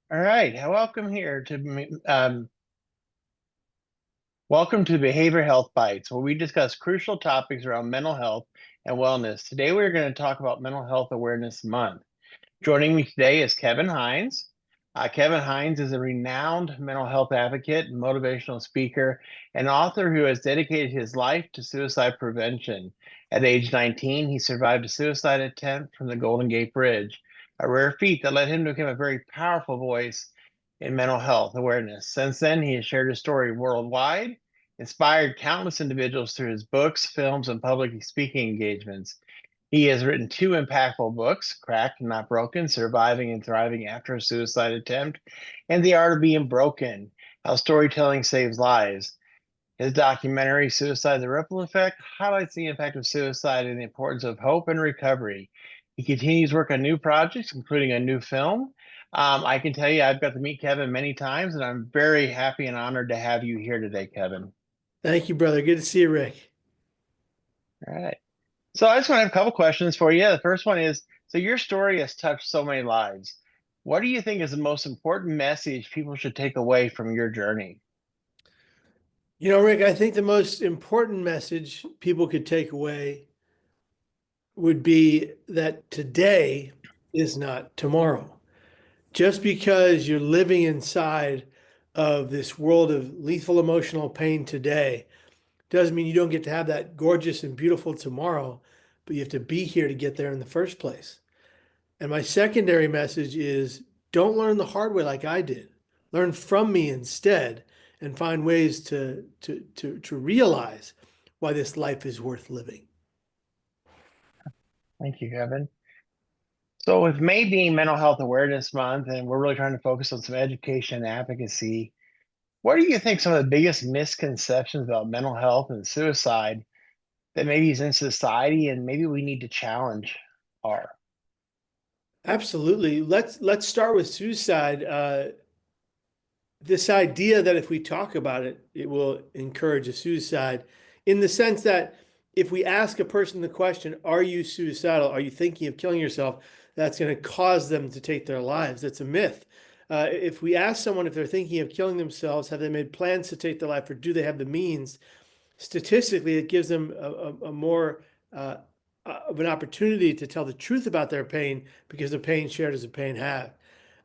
All right, welcome to Behavior Health Bites, where we discuss crucial topics around mental health and wellness. Today, we're going to talk about Mental Health Awareness Month. Joining me today is Kevin Hines. Kevin Hines is a renowned mental health advocate, motivational speaker, and author who has dedicated his life to suicide prevention. At age 19, he survived a suicide attempt from the Golden Gate Bridge, a rare feat that led him to become a very powerful voice in mental health awareness. Since then, he has shared his story worldwide, inspired countless individuals through his books, films, and public speaking engagements. He has written two impactful books, Cracked and Not Broken, Surviving and Thriving After a Suicide Attempt, and The Art of Being Broken, How Storytelling Saves Lives. His documentary, Suicide: The Ripple Effect, highlights the impact of suicide and the importance of hope and recovery. He continues work on new projects, including a new film. I can tell you, I've got to meet Kevin many times, and I'm very happy and honored to have you here today, Kevin. Thank you, brother. Good to see you, Rick. All right. So I just want to have a couple questions for you. The first one is, so your story has touched so many lives. What do you think is the most important message people should take away from your journey? Rick, I think the most important message people could take away would be that today is not tomorrow. Just because you're living inside of this world of lethal emotional pain today doesn't mean you don't get to have that gorgeous and beautiful tomorrow, but you have to be here to get there in the first place. And my secondary message is don't learn the hard way like I did. Learn from me instead and find ways to realize why this life is worth living. Thank you, Kevin. So with May being Mental Health Awareness Month, and we're really trying to focus on some education and advocacy, what do you think some of the biggest misconceptions about mental health and suicide that maybe is in society and maybe we need to challenge are? Absolutely. Let's start with suicide. This idea that if we talk about it, it will encourage a suicide, in the sense that if we ask a person the question, "Are you suicidal? Are you thinking of killing yourself?" That's going to cause them to take their lives. That's a myth. If we ask someone if they're thinking of killing themselves, have they made plans to take their life, or do they have the means? Statistically, it gives them a more of an opportunity to tell the truth about their pain, because the pain shared is a pain halved.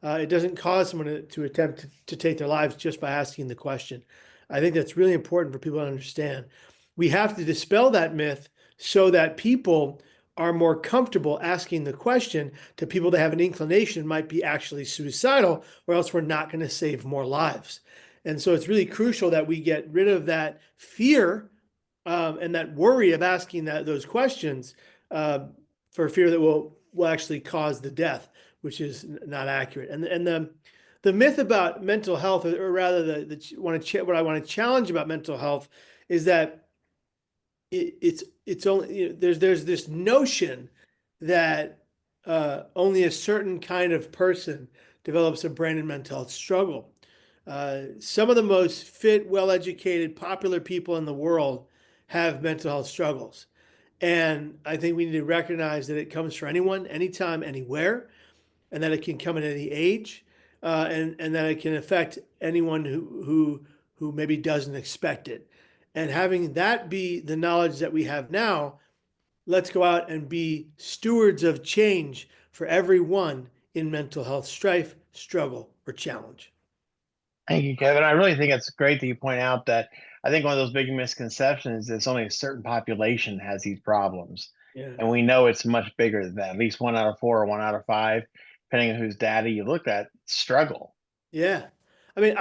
It doesn't cause someone to attempt to take their lives just by asking the question. I think that's really important for people to understand. We have to dispel that myth so that people are more comfortable asking the question to people that have an inclination might be actually suicidal, or else we're not going to save more lives. And so it's really crucial that we get rid of that fear and that worry of asking those questions, uh, for fear that will actually cause the death, which is not accurate. And the myth about mental health, or rather what I want to challenge about mental health, is that it's only, there's this notion that only a certain kind of person develops a brain and mental health struggle. Some of the most fit, well-educated, popular people in the world have mental health struggles. And I think we need to recognize that it comes for anyone, anytime, anywhere, and that it can come at any age, and that it can affect anyone who maybe doesn't expect it. And having that be the knowledge that we have now, let's go out and be stewards of change for everyone in mental health strife, struggle, or challenge. Thank you, Kevin. I really think it's great that you point out that I think one of those big misconceptions is only a certain population has these problems. Yeah. And we know it's much bigger than that. At least 1 out of 4 or 1 out of 5, depending on whose data you look at, struggle. Yeah. I mean,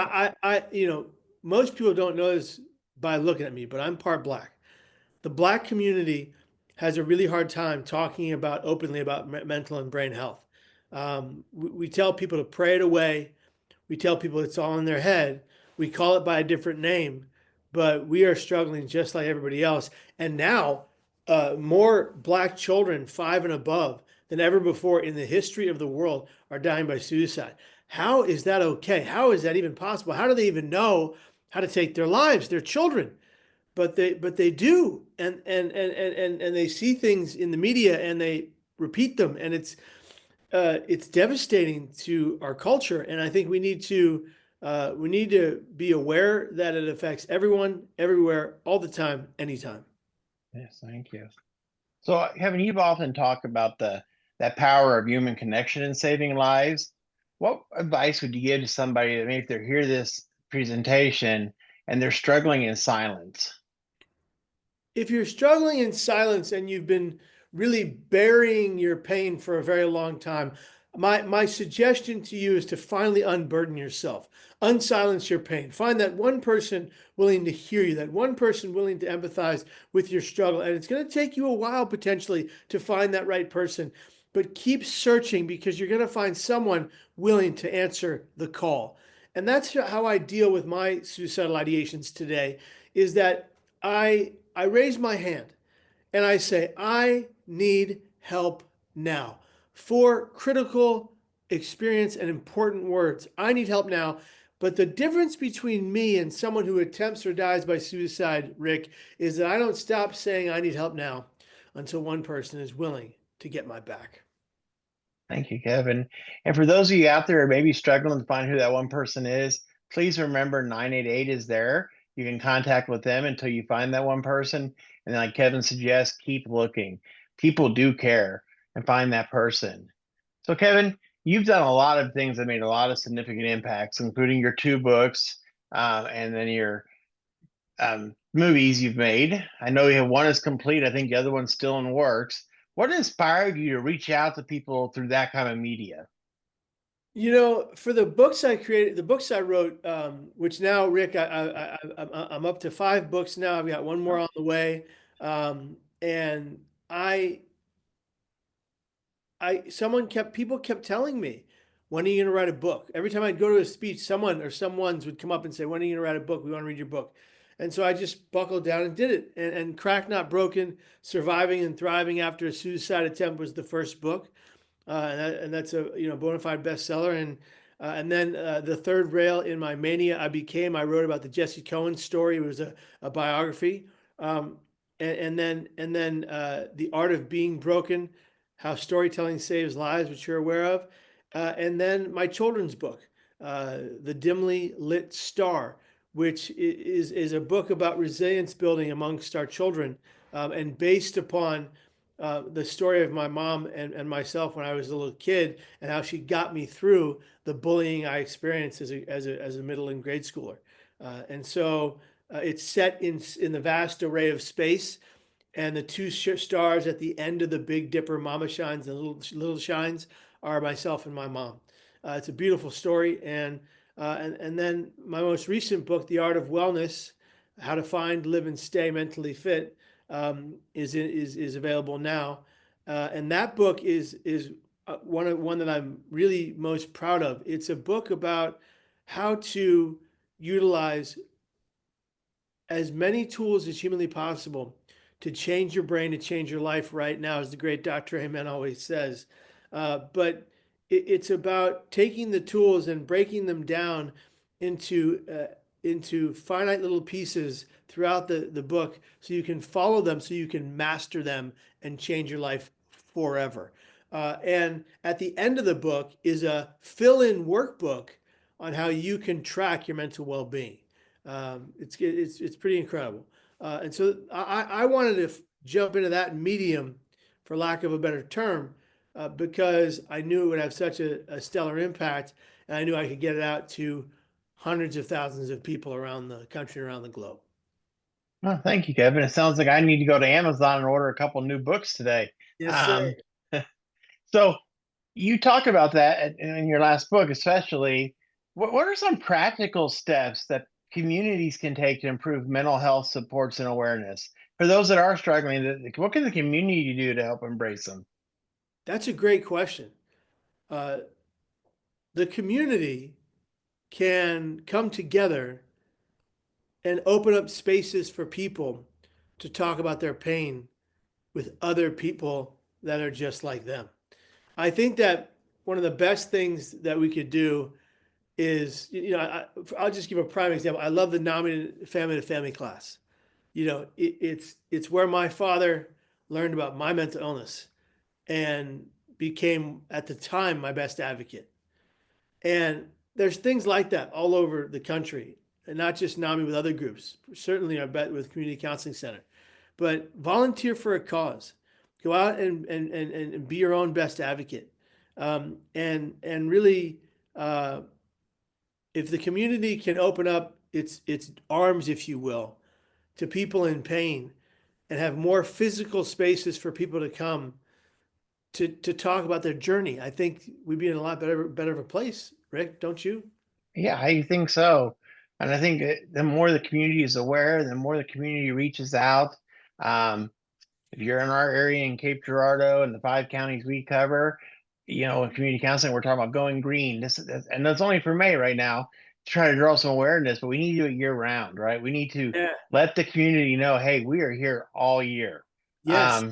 most people don't know this by looking at me, but I'm part black. The black community has a really hard time talking about openly about mental and brain health. We tell people to pray it away. We tell people it's all in their head. We call it by a different name, but we are struggling just like everybody else. And now, more black children, 5 and above, than ever before in the history of the world are dying by suicide. How is that okay? How is that even possible? How do they even know how to take their lives? They're children, but they do, and they see things in the media and they repeat them, and it's devastating to our culture, and I think we need to be aware that it affects everyone, everywhere, all the time, anytime. Yes, thank you. So, Kevin, you've often talked about the that power of human connection in saving lives. What advice would you give to somebody that maybe they hear this presentation and they're struggling in silence? If you're struggling in silence and you've been really burying your pain for a very long time, my suggestion to you is to finally unburden yourself, unsilence your pain. Find that one person willing to hear you, that one person willing to empathize with your struggle. And it's going to take you a while potentially to find that right person, but keep searching because you're going to find someone willing to answer the call. And that's how I deal with my suicidal ideations today, is that I raise my hand and I say, I need help now. Four critical experience and important words. I need help now. But the difference between me and someone who attempts or dies by suicide, Rick, is that I don't stop saying I need help now until one person is willing to get my back. Thank you, Kevin. And for those of you out there who may be struggling to find who that one person is, please remember 988 is there. You can contact with them until you find that one person. And like Kevin suggests, keep looking. People do care and find that person. So, Kevin, you've done a lot of things that made a lot of significant impacts, including your two books and then your movies you've made. I know you have one is complete. I think the other one's still in works. What inspired you to reach out to people through that kind of media? You know, for the books I created, the books I wrote, which now, Rick, I'm up to 5 books now. I've got one more on the way, and people kept telling me, when are you going to write a book? Every time I'd go to a speech, someone or someone's would come up and say, when are you going to write a book? We want to read your book. And so I just buckled down and did it. And Crack Not Broken, Surviving and Thriving After a Suicide Attempt was the first book. And that's a bona fide bestseller. And then the third rail in my mania, I wrote about the Jesse Cohen story. It was a biography. Um, and then The Art of Being Broken, How Storytelling Saves Lives, which you're aware of. And then my children's book, The Dimly Lit Star, which is a book about resilience building amongst our children, and based upon the story of my mom and myself when I was a little kid, and how she got me through the bullying I experienced as a middle and grade schooler. And so it's set in the vast array of space, and the two stars at the end of the Big Dipper, Mama Shines and Little Shines, are myself and my mom. It's a beautiful story, and then my most recent book, The Art of Wellness: How to Find, Live, and Stay Mentally Fit, is available now, and that book is one that I'm really most proud of. It's a book about how to utilize as many tools as humanly possible to change your brain, to change your life right now, as the great Dr. Amen always says. But it's about taking the tools and breaking them down into finite little pieces throughout the book, so you can follow them, so you can master them and change your life forever. And at the end of the book is a fill-in workbook on how you can track your mental well-being. It's pretty incredible. And so I wanted to jump into that medium, for lack of a better term, because I knew it would have such a stellar impact, and I knew I could get it out to hundreds of thousands of people around the country, around the globe. Oh, thank you, Kevin. It sounds like I need to go to Amazon and order a couple new books today. Yes, sir. Um, so you talk about that in your last book, especially. What are some practical steps that communities can take to improve mental health supports and awareness? For those that are struggling, what can the community do to help embrace them? That's a great question. Uh, the community can come together and open up spaces for people to talk about their pain with other people that are just like them. I think that one of the best things that we could do is, I'll just give a prime example. I love the nominated family to family class. It's where my father learned about my mental illness, and became at the time my best advocate. And there's things like that all over the country, and not just NAMI with other groups. Certainly, I bet with Community Counseling Center. But volunteer for a cause. Go out and be your own best advocate. And really, uh, if the community can open up its arms, if you will, to people in pain and have more physical spaces for people to come to talk about their journey, I think we'd be in a lot better of a place, Rick, don't you? Yeah, I think so. And I think that the more the community is aware, the more the community reaches out. Um, if you're in our area in Cape Girardeau and the 5 counties we cover, in community counseling, we're talking about going green. And that's only for May right now to try to draw some awareness, but we need to do it year round, right? We need to Yeah. let the community know, hey, we are here all year. Yes.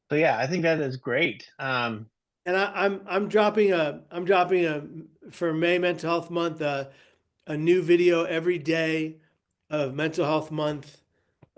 So yeah, I think that is great. And I'm dropping a for May Mental Health Month a new video every day of Mental Health Month.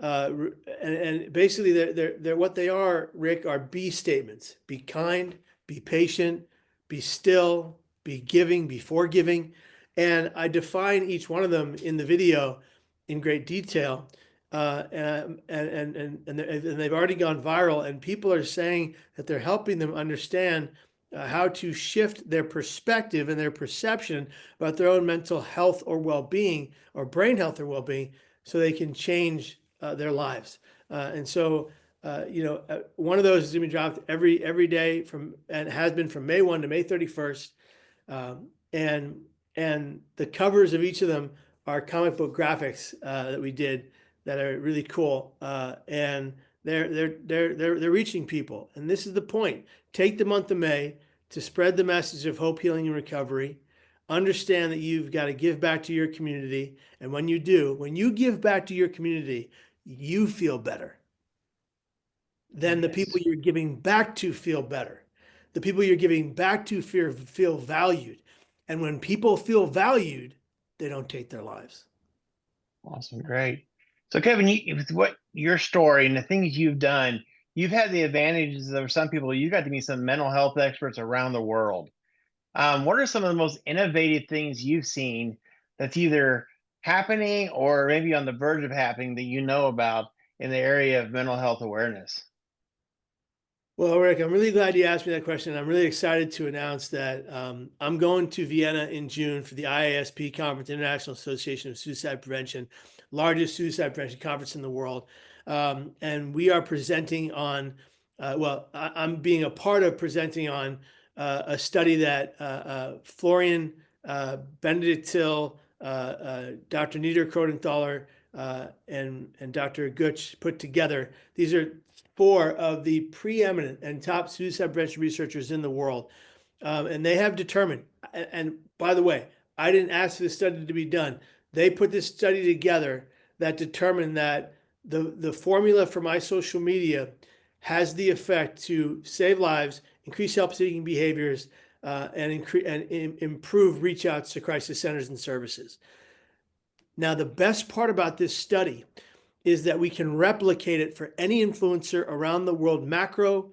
And basically they're what they are, Rick, are be statements. Be kind, be patient, be still, be giving, be forgiving. And I define each one of them in the video in great detail. And they've already gone viral, and people are saying that they're helping them understand how to shift their perspective and their perception about their own mental health or well-being or brain health or well-being so they can change their lives. One of those is going to be dropped every day and has been from May 1 to May 31st. Um, and and the covers of each of them are comic book graphics that we did that are really cool. And they're reaching people. And this is the point. Take the month of May to spread the message of hope, healing, and recovery. Understand that you've got to give back to your community. And when you do, when you give back to your community, you feel better. Then the people Yes. you're giving back to feel better. The people you're giving back to feel valued. And when people feel valued, they don't take their lives. Awesome, great. So, Kevin, with what your story and the things you've done, you've had the advantages of some people. You got to meet some mental health experts around the world. What are some of the most innovative things you've seen that's either happening or maybe on the verge of happening that you know about in the area of mental health awareness? Well, Rick, I'm really glad you asked me that question. I'm really excited to announce that I'm going to Vienna in June for the IASP conference, International Association of Suicide Prevention, largest suicide prevention conference in the world. And we are presenting on, I'm being a part of presenting on a study that Florian Benedict Till, Dr. Nieder Krodenthaler, and Dr. Gutsch put together. These are four of the preeminent and top suicide prevention researchers in the world. And they have determined, and by the way, I didn't ask for this study to be done. They put this study together that determined that the formula for my social media has the effect to save lives, increase help-seeking behaviors, and improve reach outs to crisis centers and services. Now, the best part about this study is that we can replicate it for any influencer around the world, macro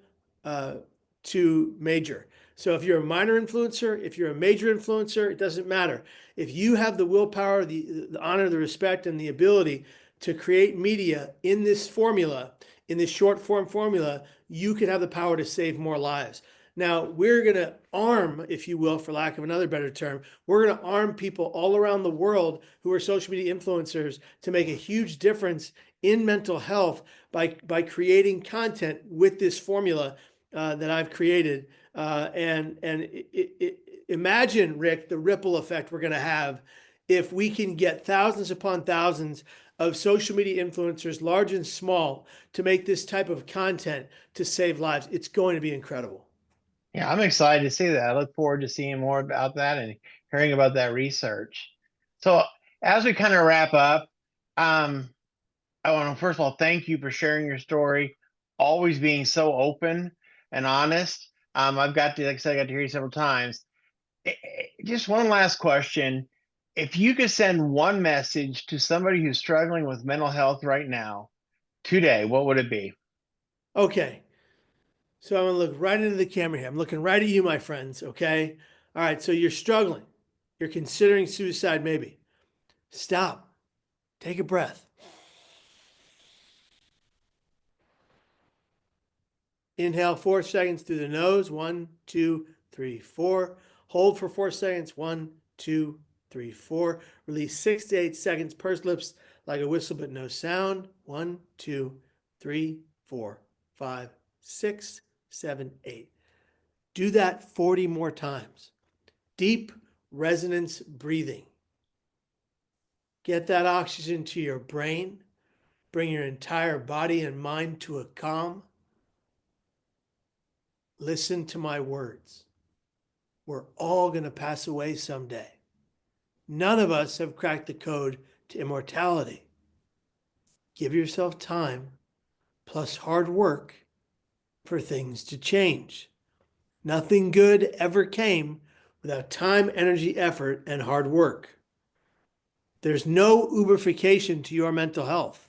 to major. So if you're a minor influencer, if you're a major influencer, it doesn't matter. If you have the willpower, the honor, the respect, and the ability to create media in this formula, in this short form formula, you can have the power to save more lives. Now, we're going to arm, if you will, for lack of another better term, we're going to arm people all around the world who are social media influencers to make a huge difference in mental health by creating content with this formula that I've created. Imagine, Rick, the ripple effect we're going to have if we can get thousands upon thousands of social media influencers, large and small, to make this type of content to save lives. It's going to be incredible. Yeah, I'm excited to see that. I look forward to seeing more about that and hearing about that research. So, as we kind of wrap up, um, I want to first of all thank you for sharing your story, always being so open and honest. I've got to, like I said, I got to hear you several times. Just one last question. If you could send one message to somebody who's struggling with mental health right now, today, what would it be? Okay. So I'm going to look right into the camera here. I'm looking right at you, my friends. Okay. All right. So you're struggling. You're considering suicide, maybe. Stop. Take a breath. Inhale 4 seconds through the nose. 1, 2, 3, 4. Hold for 4 seconds. 1, 2, 3, 4. Release 6 to 8 seconds. Purse lips like a whistle, but no sound. 1, 2, 3, 4, 5, 6, 7, 8. Do that 40 more times. Deep resonance breathing. Get that oxygen to your brain. Bring your entire body and mind to a calm. Listen to my words. We're all going to pass away someday. None of us have cracked the code to immortality. Give yourself time plus hard work for things to change. Nothing good ever came without time, energy, effort, and hard work. There's no Uberification to your mental health.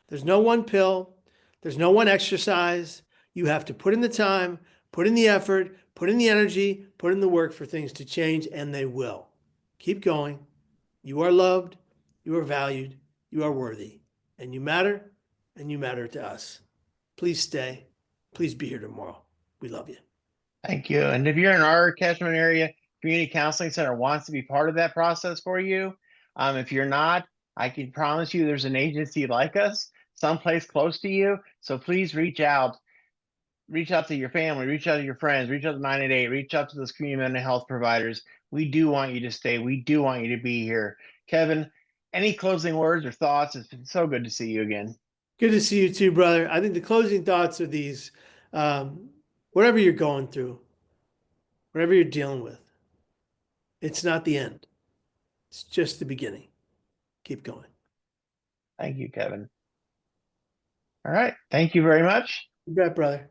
There's no one pill. There's no one exercise. You have to put in the time, put in the effort, put in the energy, put in the work for things to change, and they will. Keep going. You are loved. You are valued. You are worthy. And you matter to us. Please stay. Please be here tomorrow. We love you. Thank you. And if you're in our catchment area, community counseling center wants to be part of that process for you. If you're not, I can promise you there's an agency like us someplace close to you. So please reach out. Reach out to your family, reach out to your friends, reach out to 988, reach out to those community mental health providers. We do want you to stay. We do want you to be here. Kevin, any closing words or thoughts? It's been so good to see you again. Good to see you too, brother. I think the closing thoughts are these. Whatever you're going through, whatever you're dealing with, it's not the end. It's just the beginning. Keep going. Thank you, Kevin. All right. Thank you very much. You bet, brother.